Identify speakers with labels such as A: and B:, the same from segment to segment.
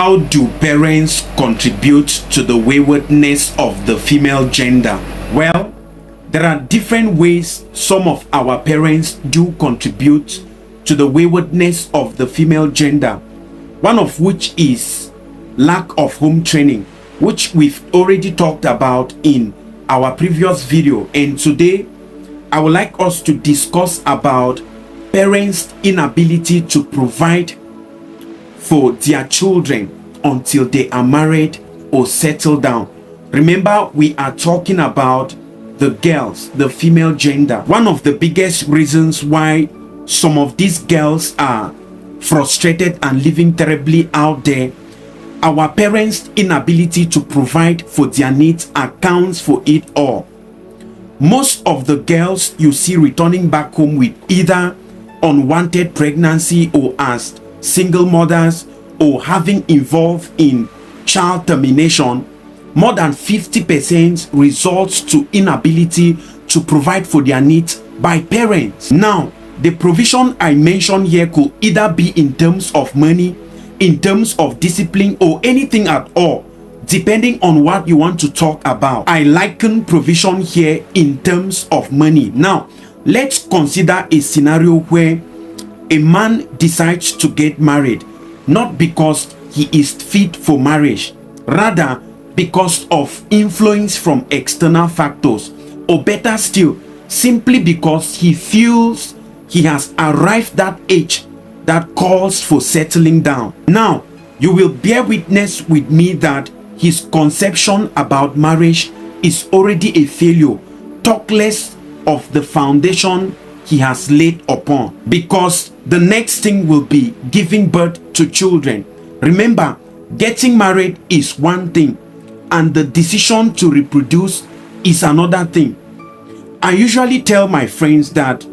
A: How do parents contribute to the waywardness of the female gender? Well, there are different ways some of our parents do contribute to the waywardness of the female gender. One of which is lack of home training, which we've already talked about in our previous video. And today, I would like us to discuss about parents' inability to provide for their children until they are married or settle down. Remember, we are talking about the girls, the female gender. One of the biggest reasons why some of these girls are frustrated and living terribly out there, our parents' inability to provide for their needs accounts for it all. Most of the girls you see returning back home with either unwanted pregnancy or as single mothers or having involved in child termination, more than 50% results to inability to provide for their needs by parents. Now, the provision I mentioned here could either be in terms of money, in terms of discipline, or anything at all, depending on what you want to talk about. I liken provision here in terms of money. Now, let's consider a scenario where a man decides to get married, not because he is fit for marriage, rather because of influence from external factors, or better still, simply because he feels he has arrived that age that calls for settling down. Now, you will bear witness with me that his conception about marriage is already a failure, talk less of the foundation he has laid upon, because the next thing will be giving birth to children. Remember, getting married is one thing and the decision to reproduce is another thing. I usually tell my friends that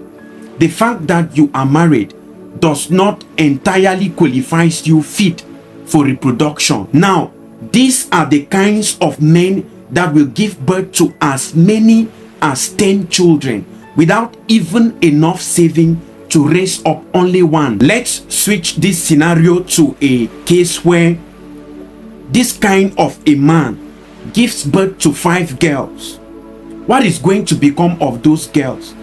A: the fact that you are married does not entirely qualifies you fit for reproduction. Now, these are the kinds of men that will give birth to as many as 10 children without even enough saving to raise up only one. Let's switch this scenario to a case where this kind of a man gives birth to 5 girls. What is going to become of those girls?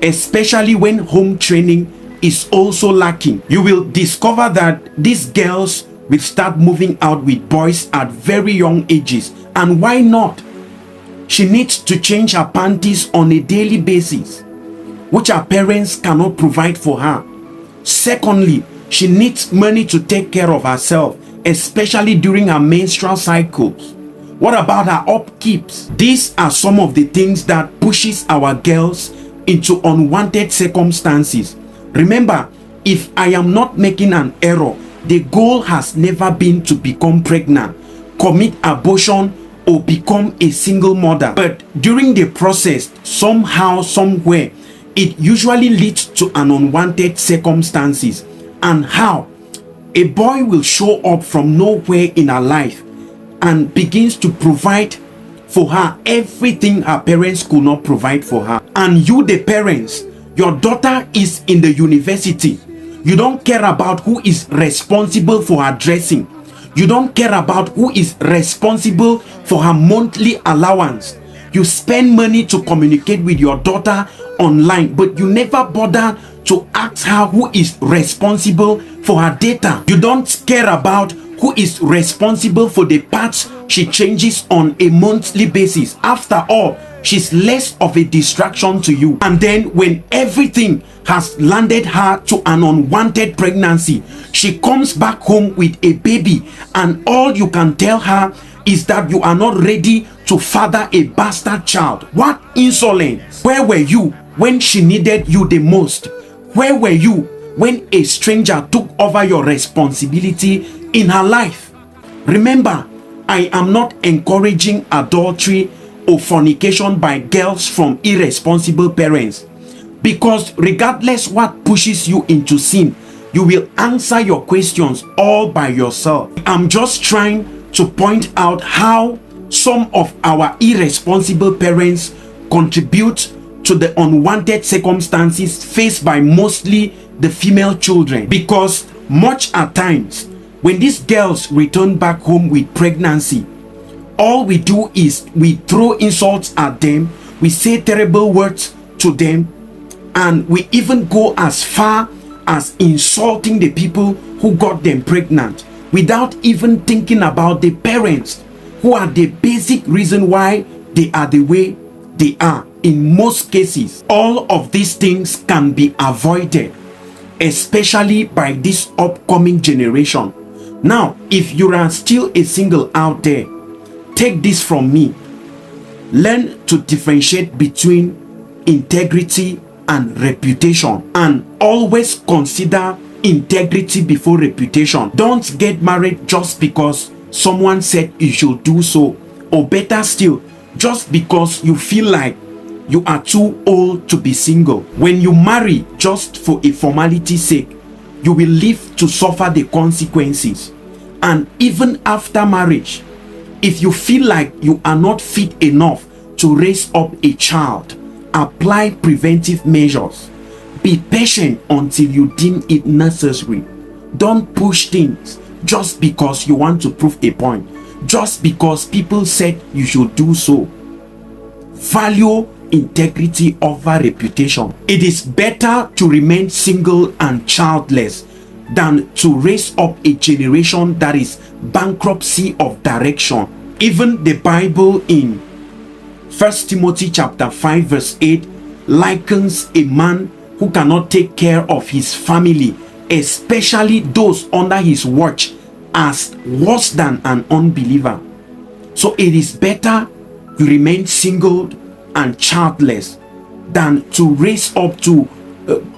A: Especially when home training is also lacking. You will discover that these girls will start moving out with boys at very young ages. And why not? She needs to change her panties on a daily basis, which her parents cannot provide for her. Secondly, she needs money to take care of herself, especially during her menstrual cycles. What about her upkeeps? These are some of the things that pushes our girls into unwanted circumstances. Remember, if I am not making an error, the goal has never been to become pregnant, commit abortion, or become a single mother. But during the process, somehow, somewhere, it usually leads to an unwanted circumstances. And how? A boy will show up from nowhere in her life and begins to provide for her everything her parents could not provide for her. And you, the parents, your daughter is in the university. You don't care about who is responsible for her dressing. You don't care about who is responsible for her monthly allowance. You spend money to communicate with your daughter online, but you never bother to ask her who is responsible for her data. You don't care about who is responsible for the parts she changes on a monthly basis. After all, she's less of a distraction to you. And then when everything has landed her to an unwanted pregnancy, she comes back home with a baby, and all you can tell her is that you are not ready to father a bastard child. What insolence! Where were you when she needed you the most? Where were you when a stranger took over your responsibility in her life? Remember, I am not encouraging adultery or fornication by girls from irresponsible parents, because regardless what pushes you into sin, you will answer your questions all by yourself. I'm just trying to point out how some of our irresponsible parents contribute to the unwanted circumstances faced by mostly the female children, because much at times When these girls return back home with pregnancy, all we do is we throw insults at them, we say terrible words to them, and we even go as far as insulting the people who got them pregnant without even thinking about the parents, who are the basic reason why they are the way they are. In most cases, all of these things can be avoided, especially by this upcoming generation. Now, if you are still a single out there, take this from me. Learn to differentiate between integrity and reputation, and always consider integrity before reputation. Don't get married just because someone said you should do so, or better still, just because you feel like you are too old to be single. When you marry just for a formality's sake, you will live to suffer the consequences. And even after marriage, if you feel like you are not fit enough to raise up a child, apply preventive measures. Be patient until you deem it necessary. Don't push things just because you want to prove a point, just because people said you should do so. Value integrity over reputation. It is better to remain single and childless than to raise up a generation that is bankruptcy of direction. Even the Bible in 1 Timothy chapter 5 verse 8 likens a man who cannot take care of his family, especially those under his watch, as worse than an unbeliever. So it is better you remain single and childless than to raise up to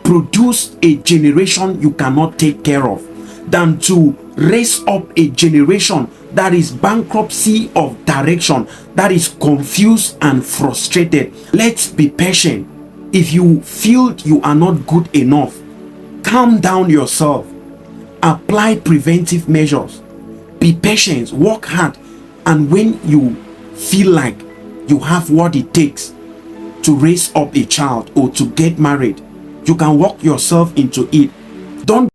A: produce a generation you cannot take care of, than to raise up a generation that is bankruptcy of direction, that is confused and frustrated. Let's be patient. If you feel you are not good enough, calm down yourself. Apply preventive measures. Be patient, work hard, and when you feel like you have what it takes to raise up a child or to get married, you can work yourself into it. Don't